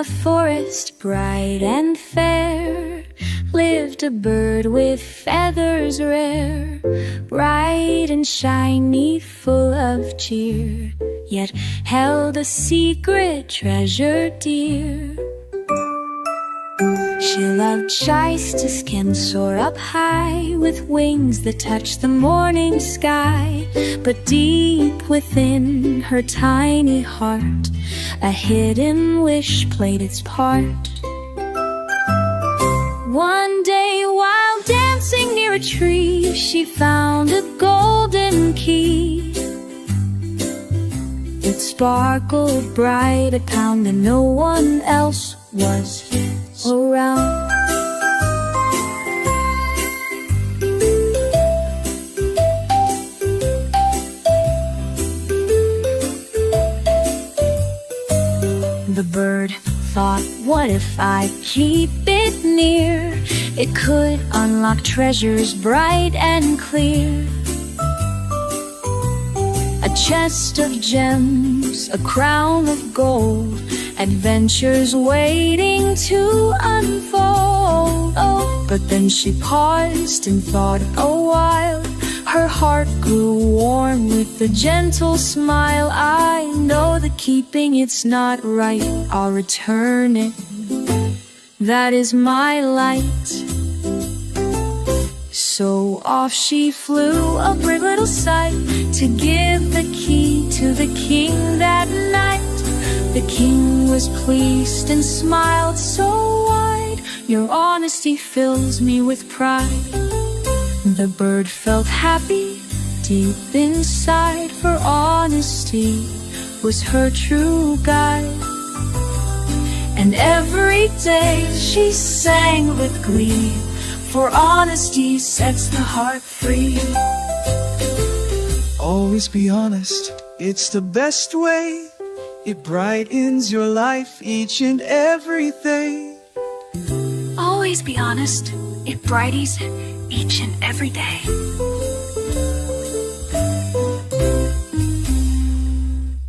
a forest bright and fair lived a bird with feathers rare, bright and shiny, full of cheer, yet held a secret treasure dear. She loved chise to skim, soar up high, with wings that touch the morning sky. But deep within her tiny heart, a hidden wish played its part. One day, while dancing near a tree, she found a golden key. It sparkled bright, a pound, and no one else was around. The bird thought, what if I keep it near? It could unlock treasures bright and clear. A chest of gems, a crown of gold, adventures waiting to unfold. Oh, but then she paused and thought a while. Her heart grew warm with a gentle smile. I know that keeping it's not right, I'll return it. That is my light. So off she flew, a brave little sight, to give the key to the king that night. The king was pleased and smiled so wide. Your honesty fills me with pride. The bird felt happy deep inside, for honesty was her true guide. And every day she sang with glee, for honesty sets the heart free. Always be honest, it's the best way. It brightens your life each and every day. Always be honest, it brightens each and every day.